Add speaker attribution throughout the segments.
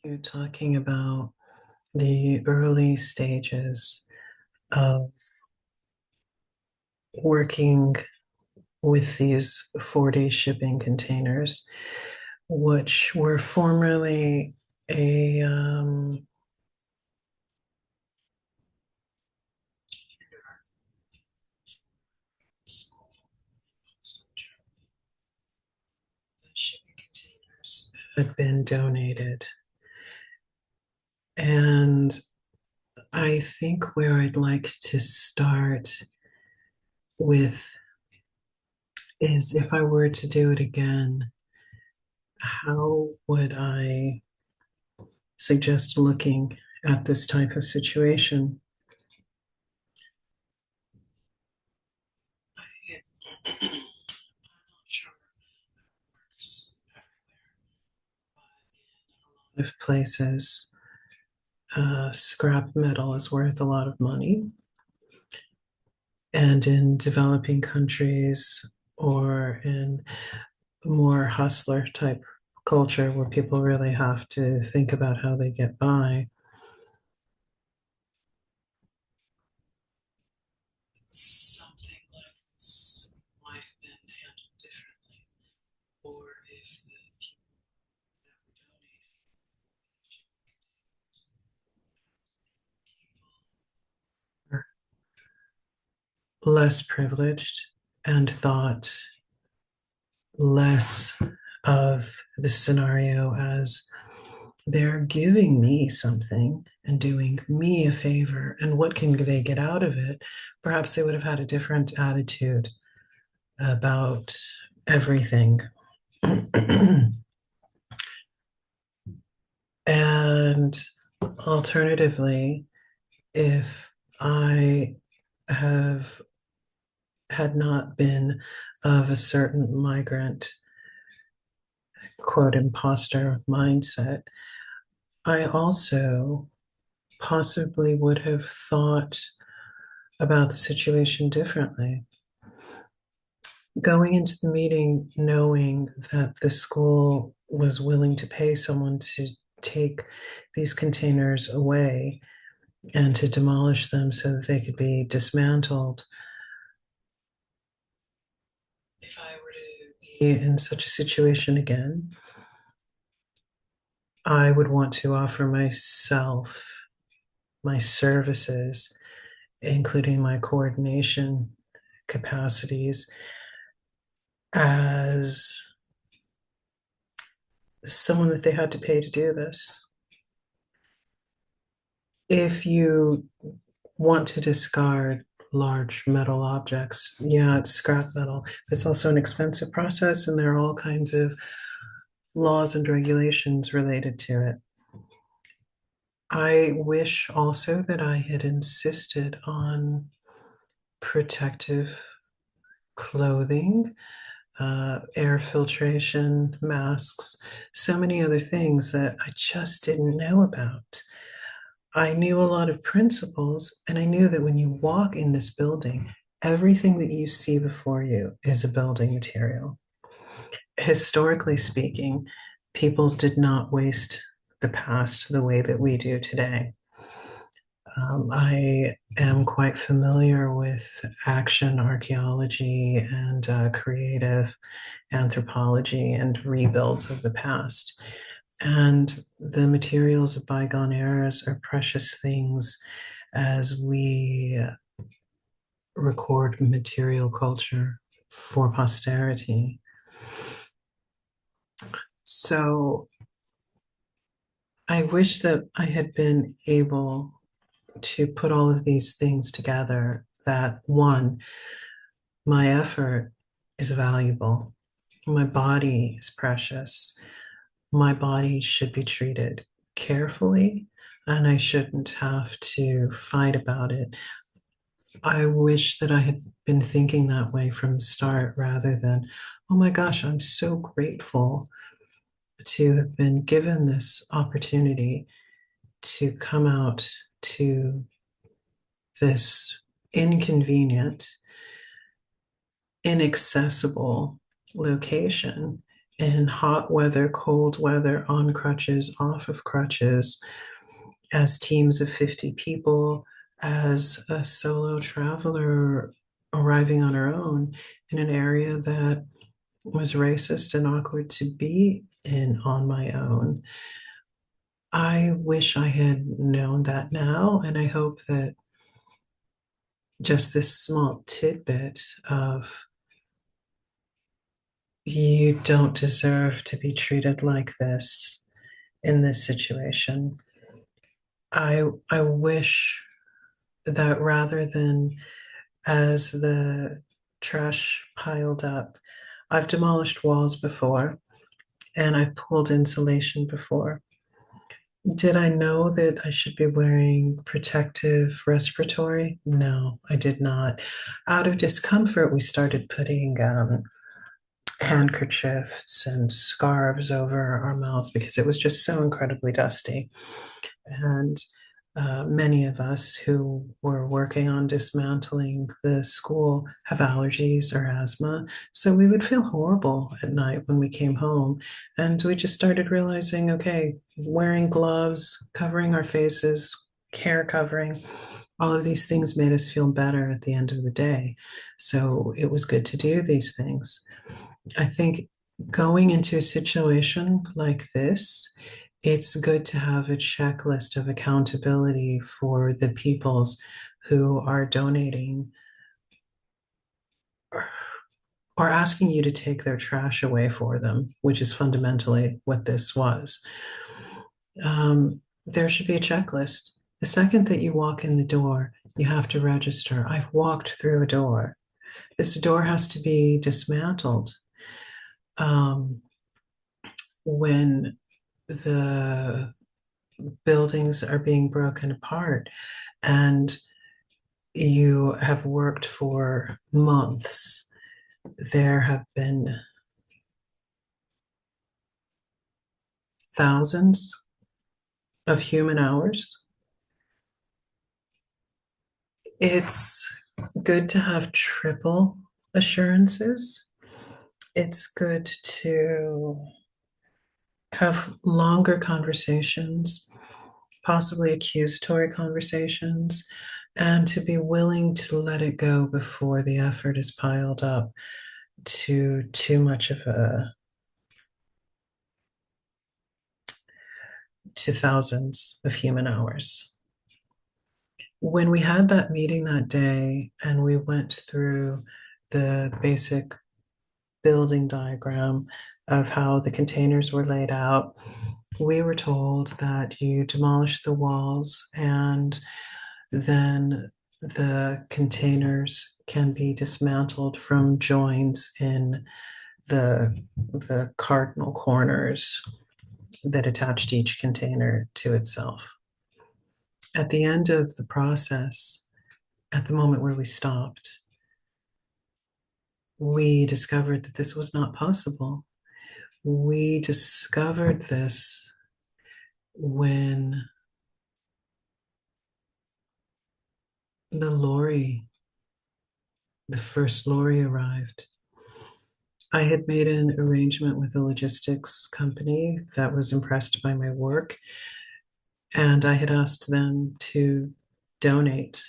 Speaker 1: You talking about the early stages of working with these 40 shipping containers, which were formerly a shipping containers had been donated. And I think where I'd like to start with is if I were to do it again, how would I suggest looking at this type of situation? Of places, scrap metal is worth a lot of money. And in developing countries or in more hustler type culture where people really have to think about how they get by, something like this might have been handled differently. Or if the people that were donating were less privileged and thought less of the scenario as they're giving me something and doing me a favor, and what can they get out of it? Perhaps they would have had a different attitude about everything. And alternatively, if I have had not been of a certain migrant, quote, imposter mindset, I also possibly would have thought about the situation differently. Going into the meeting knowing that the school was willing to pay someone to take these containers away and to demolish them so that they could be dismantled. If I were to be in such a situation again, I would want to offer myself, my services, including my coordination capacities, as someone that they had to pay to do this. If you want to discard large metal objects, yeah, it's scrap metal. It's also an expensive process, and there are all kinds of laws and regulations related to it. I wish also that I had insisted on protective clothing, air filtration, masks, so many other things that I just didn't know about. I knew a lot of principles, and I knew that when you walk in this building, everything that you see before you is a building material. Historically speaking, peoples did not waste the past the way that we do today. I am quite familiar with action archaeology and creative anthropology and rebuilds of the past. And the materials of bygone eras are precious things as we record material culture for posterity. So I wish that I had been able to put all of these things together. That one, my effort is valuable, my body is precious, my body should be treated carefully, and I shouldn't have to fight about it. I wish that I had been thinking that way from the start rather than, oh my gosh, I'm so grateful to have been given this opportunity to come out to this inconvenient, inaccessible location in hot weather, cold weather, on crutches, off of crutches, as teams of 50 people, as a solo traveler arriving on her own in an area that was racist and awkward to be in on my own. I wish I had known that now, and I hope that just this small tidbit of you don't deserve to be treated like this in this situation. I wish that rather than as the trash piled up, I've demolished walls before and I've pulled insulation before. Did I know that I should be wearing protective respiratory? No, I did not. Out of discomfort, we started putting handkerchiefs and scarves over our mouths because it was just so incredibly dusty. And many of us who were working on dismantling the school have allergies or asthma. So we would feel horrible at night when we came home. And we just started realizing okay, wearing gloves, covering our faces, hair covering, all of these things made us feel better at the end of the day. So it was good to do these things. I think going into a situation like this, it's good to have a checklist of accountability for the peoples who are donating or asking you to take their trash away for them, which is fundamentally what this was. There should be a checklist. The second that you walk in the door, you have to register. I've walked through a door. This door has to be dismantled. Um, when the buildings are being broken apart and you have worked for months, there have been thousands of human hours. It's good to have triple assurances. It's good to have longer conversations, possibly accusatory conversations, and to be willing to let it go before the effort is piled up to too much of a to thousands of human hours. When we had that meeting that day and we went through the basic building diagram of how the containers were laid out, we were told that you demolish the walls and then the containers can be dismantled from joins in the cardinal corners that attached each container to itself. At the end of the process, at the moment where we stopped, we discovered that this was not possible. We discovered this when the lorry, the first lorry arrived. I had made an arrangement with a logistics company that was impressed by my work, and I had asked them to donate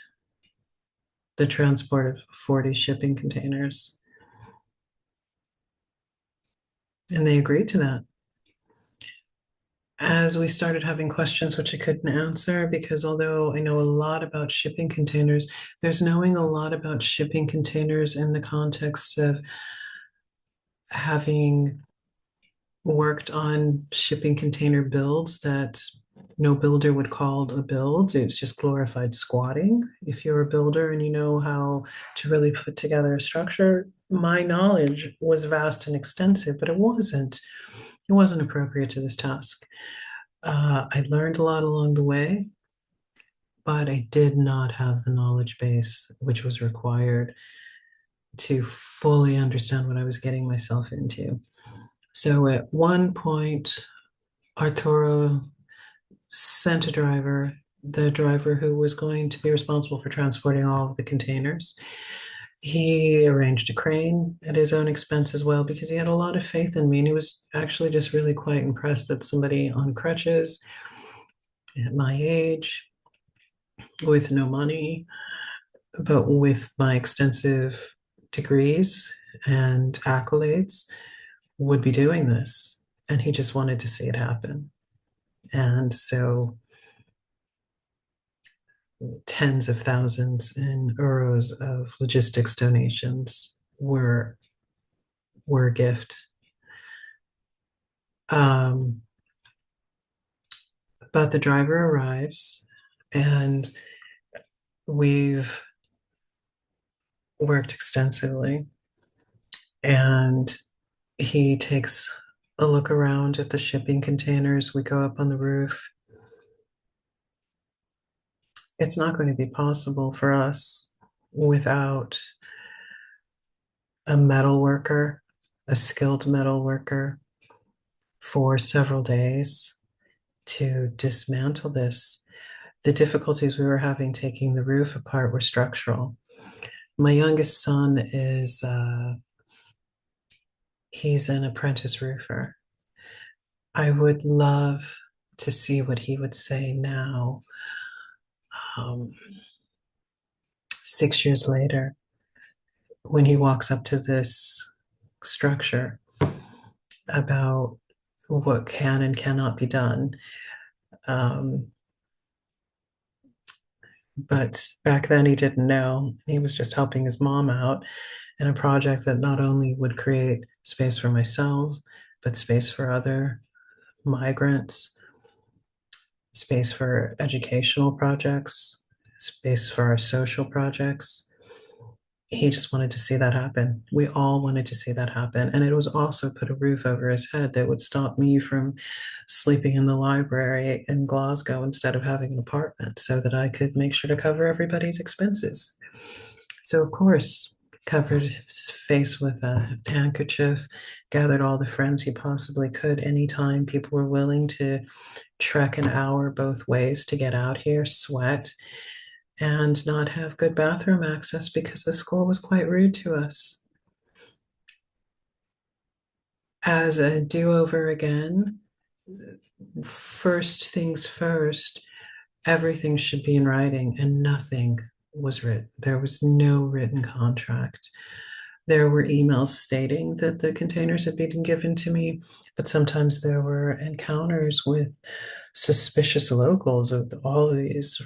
Speaker 1: the transport of 40 shipping containers, and they agreed to that. As we started having questions which I couldn't answer, because although I know a lot about shipping containers, there's knowing a lot about shipping containers in the context of having worked on shipping container builds that no builder would call a build. It's just glorified squatting. If you're a builder and you know how to really put together a structure, my knowledge was vast and extensive, but it wasn't. It wasn't appropriate to this task. I learned a lot along the way, but I did not have the knowledge base which was required to fully understand what I was getting myself into. So at one point, Arturo sent a driver, the driver who was going to be responsible for transporting all of the containers. He arranged a crane at his own expense as well because he had a lot of faith in me. And he was actually just really quite impressed that somebody on crutches at my age, with no money, but with my extensive degrees and accolades, would be doing this. And he just wanted to see it happen. And so tens of thousands in euros of logistics donations were a gift. Um, but the driver arrives, and we've worked extensively, and he takes a look around at the shipping containers. We go up on the roof. It's not going to be possible for us without a metal worker, a skilled metal worker, for several days to dismantle this. The difficulties we were having taking the roof apart were structural. My youngest son is, he's an apprentice roofer. I would love to see what he would say now, um, 6 years later, when he walks up to this structure about what can and cannot be done. Um, but back then he didn't know. He was just helping his mom out in a project that not only would create space for myself, but space for other migrants, space for educational projects, space for our social projects. He just wanted to see that happen. We all wanted to see that happen. And it was also put a roof over his head that would stop me from sleeping in the library in Glasgow instead of having an apartment so that I could make sure to cover everybody's expenses. So, of course, covered his face with a handkerchief, gathered all the friends he possibly could. Anytime people were willing to trek an hour both ways to get out here, sweat, and not have good bathroom access because the school was quite rude to us. As a do over again, first things first, everything should be in writing, and nothing was written. There was no written contract. There were emails stating that the containers had been given to me, but sometimes there were encounters with suspicious locals of all of these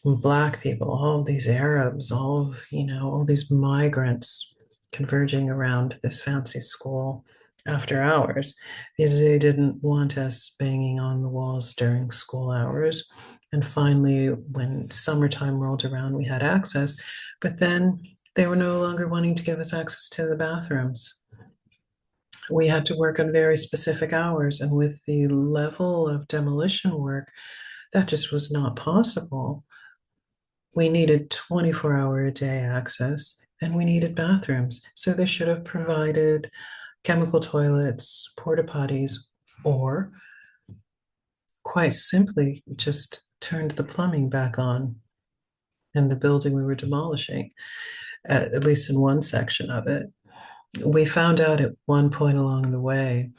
Speaker 1: Black people, all of these Arabs, all of, all these migrants converging around this fancy school after hours because they didn't want us banging on the walls during school hours. And finally, when summertime rolled around, we had access, but then they were no longer wanting to give us access to the bathrooms. We had to work on very specific hours, and with the level of demolition work, that just was not possible. We needed 24-hour a day access, and we needed bathrooms. So they should have provided chemical toilets, porta potties, or quite simply just turned the plumbing back on in the building we were demolishing, at least in one section of it. We found out at one point along the way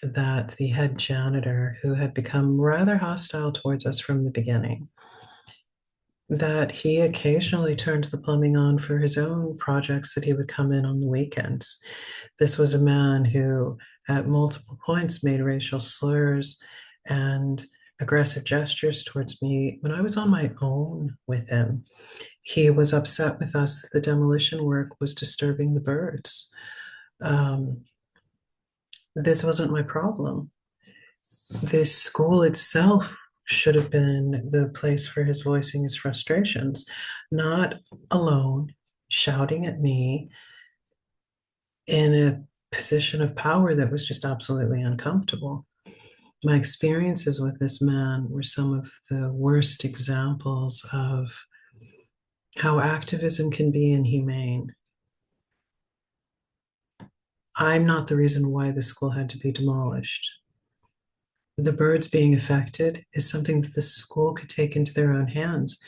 Speaker 1: that the head janitor, who had become rather hostile towards us from the beginning, that he occasionally turned the plumbing on for his own projects that he would come in on the weekends. This was a man who, at multiple points, made racial slurs and aggressive gestures towards me when I was on my own with him. He was upset with us that the demolition work was disturbing the birds. Um, this wasn't my problem. The school itself should have been the place for his voicing his frustrations, not alone shouting at me in a position of power that was just absolutely uncomfortable. My experiences with this man were some of the worst examples of how activism can be inhumane. I'm not the reason why the school had to be demolished. The birds being affected is something that the school could take into their own hands.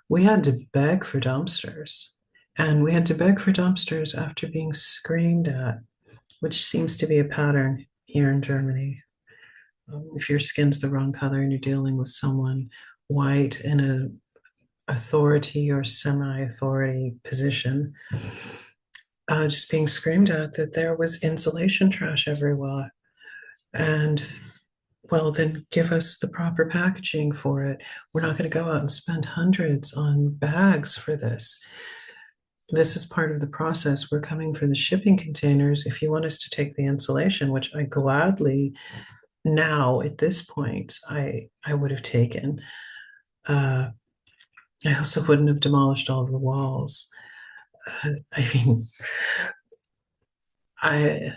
Speaker 1: We had to beg for dumpsters, And we had to beg for dumpsters after being screamed at, which seems to be a pattern here in Germany. If your skin's the wrong color and you're dealing with someone white in a authority or semi-authority position, just being screamed at that there was insulation trash everywhere. And well, then give us the proper packaging for it. We're not going to go out and spend hundreds on bags for this. This is part of the process. We're coming for the shipping containers. If you want us to take the insulation, which I gladly now at this point I would have taken. Uh, I also wouldn't have demolished all of the walls. I mean, I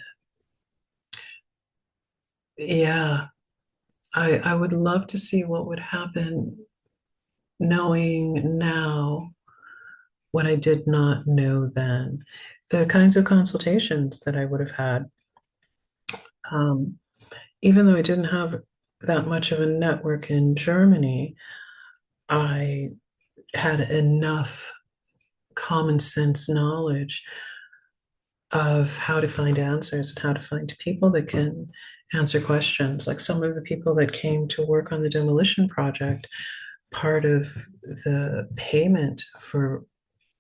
Speaker 1: yeah, I would love to see what would happen knowing now what I did not know then. The kinds of consultations that I would have had, um, even though I didn't have that much of a network in Germany, I had enough common sense knowledge of how to find answers and how to find people that can answer questions. Like some of the people that came to work on the demolition project, part of the payment for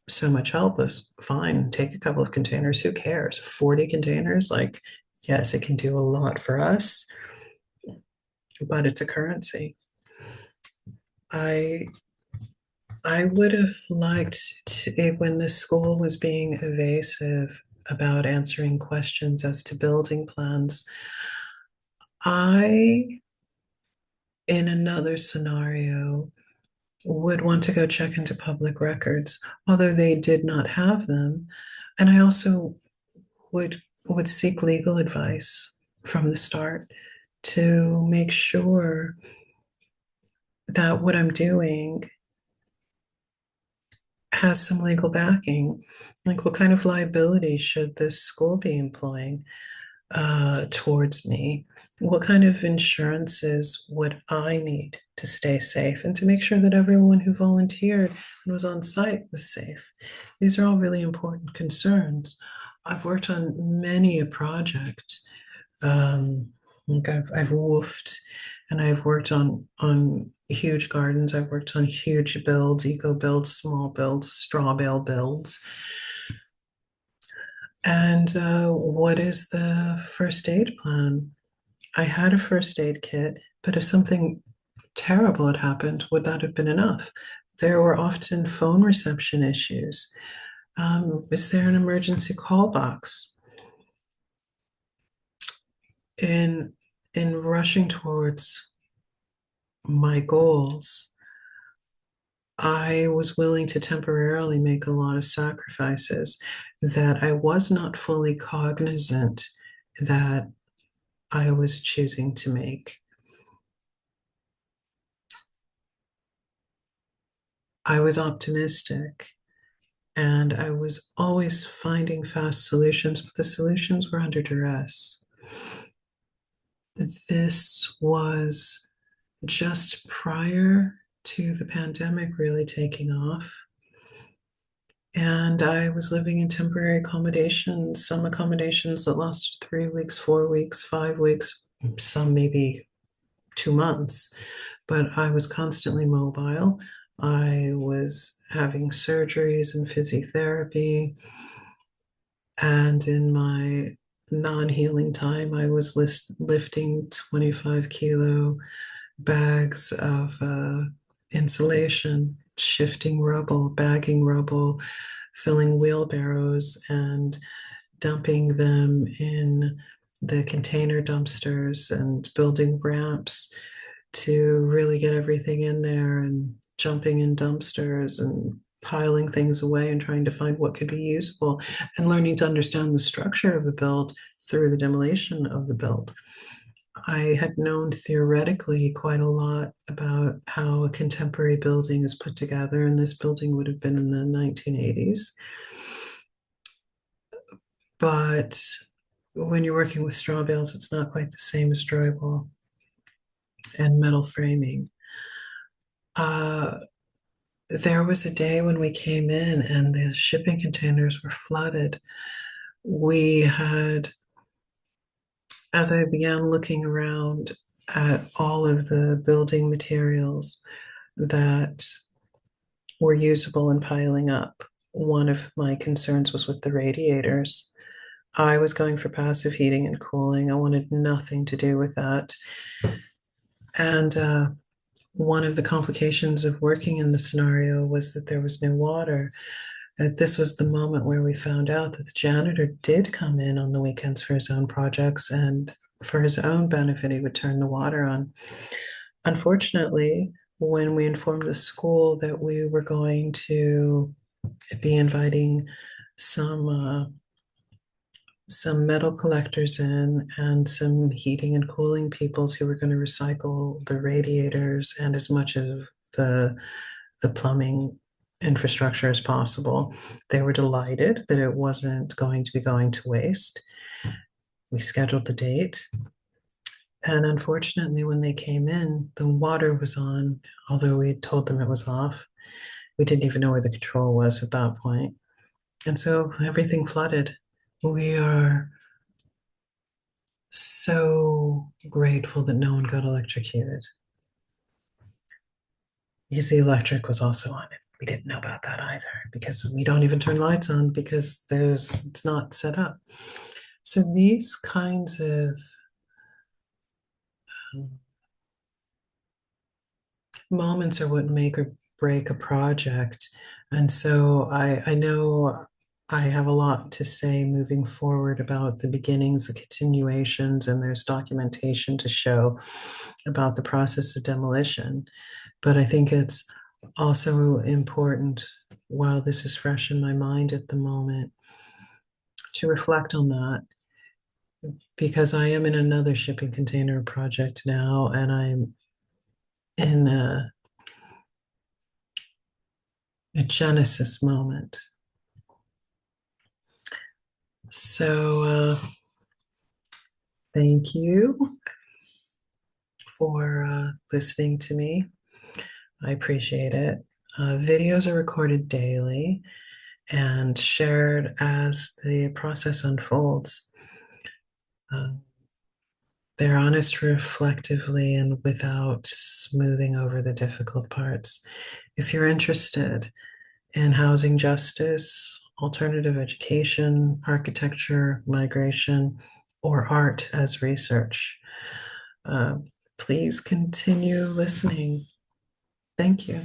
Speaker 1: so much help was fine, take a couple of containers, who cares? 40 containers, like, yes, it can do a lot for us, but it's a currency. I I would have liked to, when the school was being evasive about answering questions as to building plans. I, in another scenario, would want to go check into public records, although they did not have them. And I also would seek legal advice from the start to make sure that what I'm doing has some legal backing. Like, what kind of liability should this school be employing towards me? What kind of insurances would I need to stay safe and to make sure that everyone who volunteered and was on site was safe? These are all really important concerns. I've worked on many a project. Like I've woofed and I've worked on huge gardens. I've worked on huge builds, eco builds, small builds, straw bale builds. And what is the first aid plan? I had a first aid kit, but if something terrible had happened, would that have been enough? There were often phone reception issues. Is there an emergency call box? In in rushing towards my goals, I was willing to temporarily make a lot of sacrifices that I was not fully cognizant that I was choosing to make. I was optimistic and I was always finding fast solutions, but the solutions were under duress. This was just prior to the pandemic really taking off. And I was living in temporary accommodations, some accommodations that lasted 3 weeks, 4 weeks, 5 weeks, some maybe 2 months. But I was constantly mobile. I was having surgeries and physiotherapy. And in my non-healing time, I was lifting 25 kilo bags of insulation, shifting rubble, bagging rubble, filling wheelbarrows, and dumping them in the container dumpsters and building ramps to really get everything in there and jumping in dumpsters and piling things away and trying to find what could be useful and learning to understand the structure of a build through the demolition of the build. I had known theoretically quite a lot about how a contemporary building is put together, and this building would have been in the 1980s. But when you're working with straw bales, it's not quite the same as drywall and metal framing. Uh, there was a day when we came in and the shipping containers were flooded. We had, as I began looking around at all of the building materials that were usable and piling up, one of my concerns was with the radiators. I was going for passive heating and cooling. I wanted nothing to do with that. And one of the complications of working in the scenario was that there was no water. This was the moment where we found out that the janitor did come in on the weekends for his own projects, and for his own benefit, he would turn the water on. Unfortunately, when we informed the school that we were going to be inviting some some metal collectors in and some heating and cooling peoples who were going to recycle the radiators and as much of the plumbing infrastructure as possible. They were delighted that it wasn't going to be going to waste. We scheduled the date. And unfortunately, when they came in, the water was on, although we had told them it was off. We didn't even know where the control was at that point. And so everything flooded. We are so grateful that no one got electrocuted because the electric was also on it. We didn't know about that either because we don't even turn lights on because it's not set up. So these kinds of moments are what make or break a project. And so I know I have a lot to say moving forward about the beginnings, the continuations, and there's documentation to show about the process of demolition. But I think it's also important, while this is fresh in my mind at the moment, to reflect on that because I am in another shipping container project now, and I'm in a genesis moment. So, thank you for listening to me. I appreciate it. Videos are recorded daily and shared as the process unfolds. Uh, they're honest reflectively and without smoothing over the difficult parts. If you're interested in housing justice, alternative education, architecture, migration, or art as research, uh, please continue listening. Thank you.